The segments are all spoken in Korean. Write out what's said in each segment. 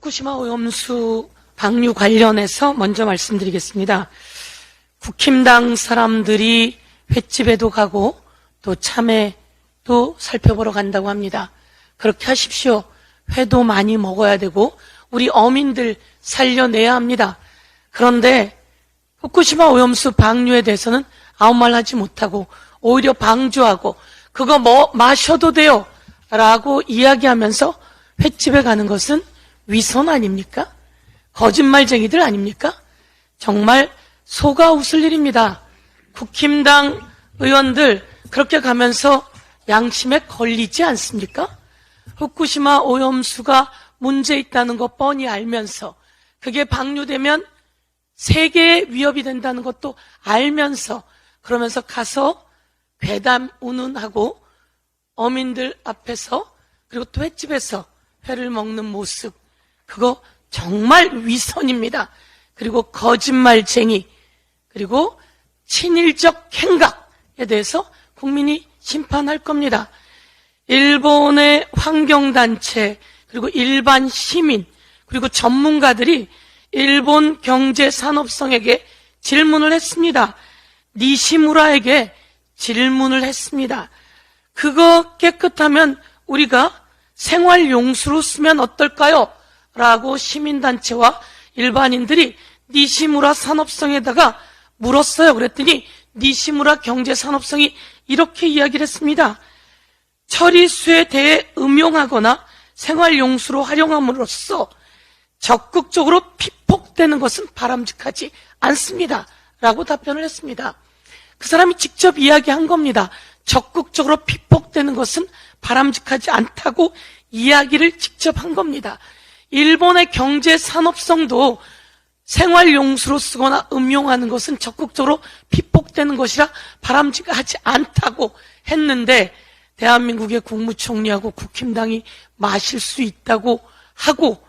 후쿠시마 오염수 방류 관련해서 먼저 말씀드리겠습니다. 국힘당 사람들이 횟집에도 가고 또 참외도 살펴보러 간다고 합니다. 그렇게 하십시오. 회도 많이 먹어야 되고 우리 어민들 살려내야 합니다. 그런데 후쿠시마 오염수 방류에 대해서는 아무 말 하지 못하고 오히려 방조하고 그거 마셔도 돼요 라고 이야기하면서 횟집에 가는 것은 위선 아닙니까? 거짓말쟁이들 아닙니까? 정말 속아 웃을 일입니다. 국힘당 의원들 그렇게 가면서 양심에 걸리지 않습니까? 후쿠시마 오염수가 문제 있다는 거 뻔히 알면서 그게 방류되면 세계에 위협이 된다는 것도 알면서 그러면서 가서 괴담 운운하고 어민들 앞에서 그리고 또 횟집에서 회를 먹는 모습, 그거 정말 위선입니다. 그리고 거짓말쟁이, 그리고 친일적 행각에 대해서 국민이 심판할 겁니다. 일본의 환경단체, 그리고 일반 시민, 그리고 전문가들이 일본 경제산업성에게 질문을 했습니다. 니시무라에게 질문을 했습니다. 그거 깨끗하면 우리가 생활용수로 쓰면 어떨까요? 라고 시민단체와 일반인들이 니시무라 산업성에다가 물었어요. 그랬더니 니시무라 경제산업성이 이렇게 이야기를 했습니다. 처리수에 대해 음용하거나 생활용수로 활용함으로써 적극적으로 피폭되는 것은 바람직하지 않습니다. 라고 답변을 했습니다. 그 사람이 직접 이야기한 겁니다. 적극적으로 피폭되는 것은 바람직하지 않다고 이야기를 직접 한 겁니다. 일본의 경제 산업성도 생활용수로 쓰거나 음용하는 것은 적극적으로 피폭되는 것이라 바람직하지 않다고 했는데 대한민국의 국무총리하고 국힘당이 마실 수 있다고 하고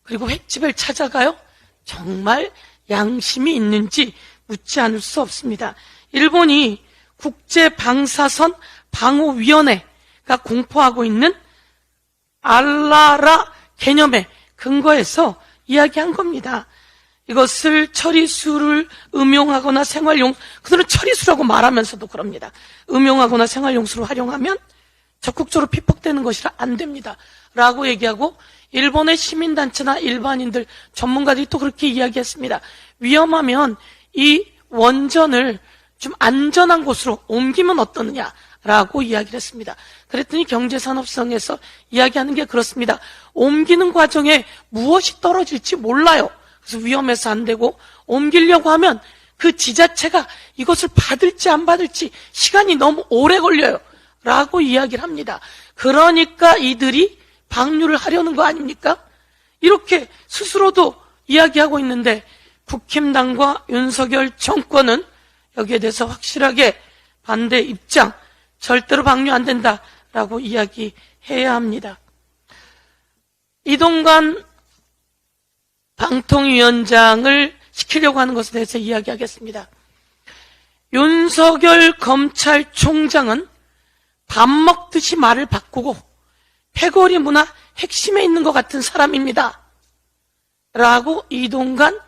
그리고 횟집을 찾아가요? 정말 양심이 있는지 묻지 않을 수 없습니다. 일본이 국제방사선 방호위원회가 공포하고 있는 알라라 개념에 근거해서 이야기한 겁니다. 이것을 처리수를 음용하거나 생활용, 그들은 처리수라고 말하면서도 그럽니다. 음용하거나 생활용수로 활용하면 적극적으로 피폭되는 것이라 안 됩니다. 라고 얘기하고 일본의 시민단체나 일반인들, 전문가들이 또 그렇게 이야기했습니다. 위험하면 이 원전을 좀 안전한 곳으로 옮기면 어떠느냐라고 이야기를 했습니다. 그랬더니 경제산업성에서 이야기하는 게 그렇습니다. 옮기는 과정에 무엇이 떨어질지 몰라요. 그래서 위험해서 안 되고 옮기려고 하면 그 지자체가 이것을 받을지 안 받을지 시간이 너무 오래 걸려요. 라고 이야기를 합니다. 그러니까 이들이 방류를 하려는 거 아닙니까? 이렇게 스스로도 이야기하고 있는데 국힘당과 윤석열 정권은 여기에 대해서 확실하게 반대 입장, 절대로 방류 안 된다라고 이야기해야 합니다. 이동관 방통위원장을 시키려고 하는 것에 대해서 이야기하겠습니다. 윤석열 검찰총장은 밥 먹듯이 말을 바꾸고 패거리 문화 핵심에 있는 것 같은 사람입니다. 라고 이동관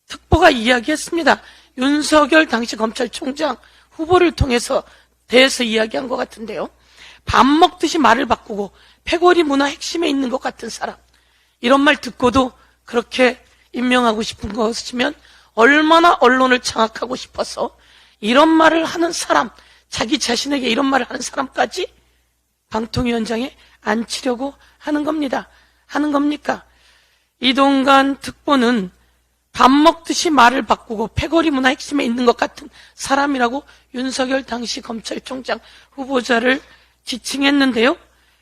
특보가 이야기했습니다. 윤석열 당시 검찰총장 후보를 통해서 대해서 이야기한 것 같은데요. 밥 먹듯이 말을 바꾸고 패거리 문화 핵심에 있는 것 같은 사람. 이런 말 듣고도 그렇게 임명하고 싶은 것이면 얼마나 언론을 장악하고 싶어서 이런 말을 하는 사람, 자기 자신에게 이런 말을 하는 사람까지 방통위원장에 앉히려고 하는 겁니다. 하는 겁니까? 이동관 특보는 밥 먹듯이 말을 바꾸고 패거리 문화 핵심에 있는 것 같은 사람이라고 윤석열 당시 검찰총장 후보자를 지칭했는데요.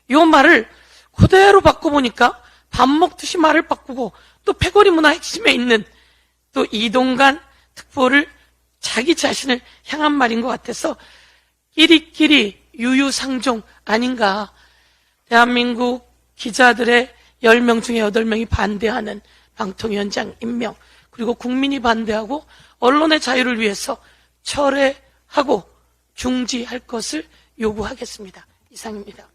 이 말을 그대로 바꿔보니까 밥 먹듯이 말을 바꾸고 또 패거리 문화 핵심에 있는 또 이동관 특보를 자기 자신을 향한 말인 것 같아서 끼리끼리 유유상종 아닌가. 대한민국 기자들의 10명 중에 8명이 반대하는 방통위원장 임명, 그리고 국민이 반대하고 언론의 자유를 위해서 철회하고 중지할 것을 요구하겠습니다. 이상입니다.